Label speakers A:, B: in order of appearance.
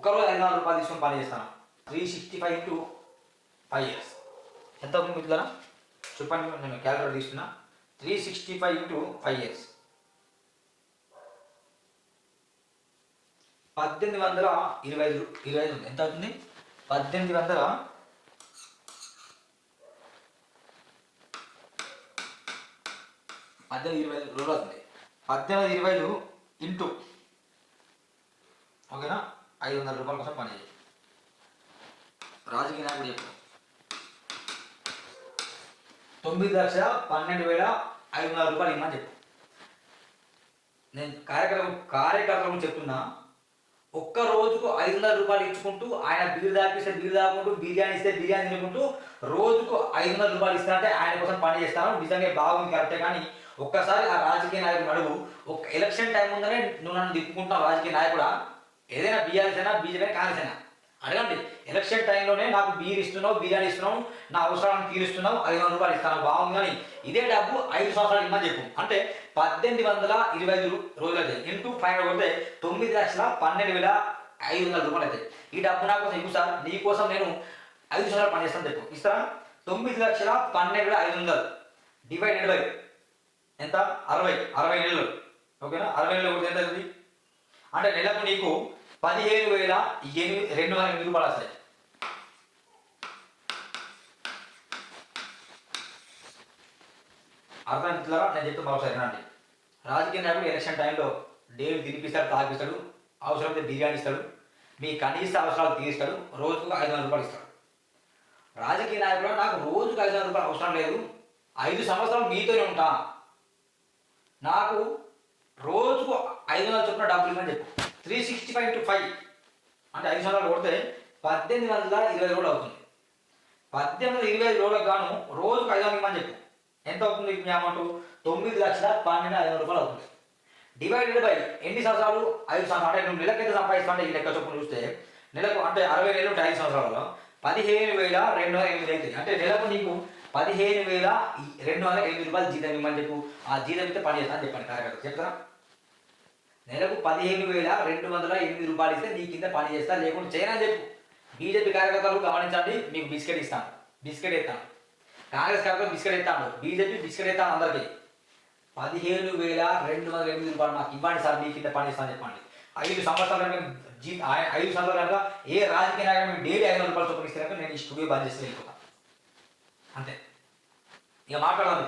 A: ఒక్కరోజు 500 రూపాయలు తీసుకొని పని చేస్తాను. 365 ఇంటూ 5 years ఎంత అవుతుంది మిత్రులారా? చెప్పండి, నేను క్యాలిక్యులేటర్ తీసుకున్నా. 365 ఇంటూ 5 years 1825 ఎంత అవుతుంది? 1825 రోజులు అవుతుంది. 1825 ఇంటూ ఓకేనా 500 రూపాయల కోసం పని చేయాలి. రాజకీయ నాయకుడు చెప్పు 9,12,500 రూపాయలు ఇమ్మని చెప్పు. నేను కార్యకర్తలకు చెప్తున్నా, ఒక్క రోజుకు 500 రూపాయలు ఇచ్చుకుంటూ ఆయన బీరు దాపిస్తే బీరు దాకుంటూ బిర్యానీ ఇస్తే బిర్యానీ తినుకుంటూ రోజుకు 500 రూపాయలు ఇస్తానంటే ఆయన కోసం పని చేస్తాను. నిజంగా బాగుంది, కరెక్టే. కానీ ఒక్కసారి ఆ రాజకీయ నాయకుడు అడుగు, ఒక ఎలక్షన్ టైం ఉందనే నువ్వు నన్ను దిప్పుకుంటున్నావు రాజకీయ నాయకుడా? ఏదైనా బీఆర్ఎస్ అయినా బీజేపీ కాంగ్రెస్ అయినా అడగండి. ఎలక్షన్ టైంలోనే నాకు బీర్ ఇస్తున్నావు, బిర్యానీ ఇస్తున్నావు, నా అవసరాలను తీరుస్తున్నావు, 500 రూపాయలు ఇస్తాను, బాగుంది. కానీ ఇదే డబ్బు 5 సంవత్సరాలు ఇమ్మని చెప్పు. అంటే 1825 రోజులు అవుతాయి. ఇంటూ 5 కొడితే 9,12,500 రూపాయలు అవుతాయి. ఈ డబ్బు నా కోసం ఇవ్వు సార్, నీ కోసం నేను 5 సంవత్సరాలు పనిచేస్తాను చెప్పు. ఇస్తారా? 9,12,500 డివైడెడ్ బై ఎంత? 60 నెలలు. ఓకేనా? 60 నెలలు కొడితే ఎంత అవుతుంది? అంటే నెలకు నీకు 15,208 రూపాయలు వస్తాయి. అర్థమవుతుందా? నేను చెప్తాను మరోసారి అండి. రాజకీయ నాయకుడు ఎలక్షన్ టైంలో డైలీ తినిపిస్తాడు, తాగిస్తాడు, అవసరమైతే బిర్యానీ ఇస్తాడు, మీ కనీస అవసరాలు తీరుస్తాడు, రోజుకు 500 రూపాయలు ఇస్తాడు. రాజకీయ నాయకుడు నాకు రోజుకు 500 రూపాయలు అవసరం లేదు, 5 సంవత్సరాలు మీతోనే ఉంటా, నాకు రోజుకు 500 చొప్పున డబ్బులు ఇవ్వని చెప్పు. 365 ఇంటూ 5 అంటే 5 సంవత్సరాలు కొడితే 1820 రోజులు అవుతుంది. 1820 రోజులకు గాను రోజుకు 500 ఇవ్వమని చెప్పు. ఎంత అవుతుంది మీ అమౌంట్? 9,12,500 రూపాయలు అవుతుంది. డివైడెడ్ బై ఎన్ని సంవత్సరాలు? 5 సంవత్సరాలు. అంటే నువ్వు నెలకు ఎంత సంపాదిస్తావు అంటే ఈ లెక్క చొప్పున చూస్తే నెలకు అంటే 60 నెలలు ఉంటే 5 సంవత్సరాలలో 15,208 అవుతుంది. అంటే నెలకు నీకు 15,208 రూపాయలు జీతం ఇవ్వమని చెప్పు. ఆ జీతం ఇస్తే పని చేస్తా అని చెప్పండి కార్యకర్త. చెప్తారా? నెలకు 15,208 రూపాయలు ఇస్తే నీ కింద పని చేస్తా, లేకుంటే చేయనని చెప్పు. బీజేపీ కార్యకర్తలు గమనించండి, మీకు బిస్కెట్ ఇస్తాను, బిస్కెట్ ఇస్తాను. కాంగ్రెస్ కార్యకర్తలు బిస్కెట్ ఇస్తాను, బీజేపీ బిస్కెట్ ఇస్తాను. అందరికీ 15,208 రూపాయలు మాకు ఇవ్వండి సార్, నీ కింద పని చేస్తాను చెప్పండి. 5 సంవత్సరాలు 5 సంవత్సరాలు కనుక ఏ రాజకీయ నాయకుడు మీకు డైలీ 500 రూపాయలు చొప్పున ఇస్తే కనుక నేను ఈ స్టూడియో బంద్ చేస్తే వెళ్ళిపోతాను. అంతే, ఇక మాట్లాడాలి.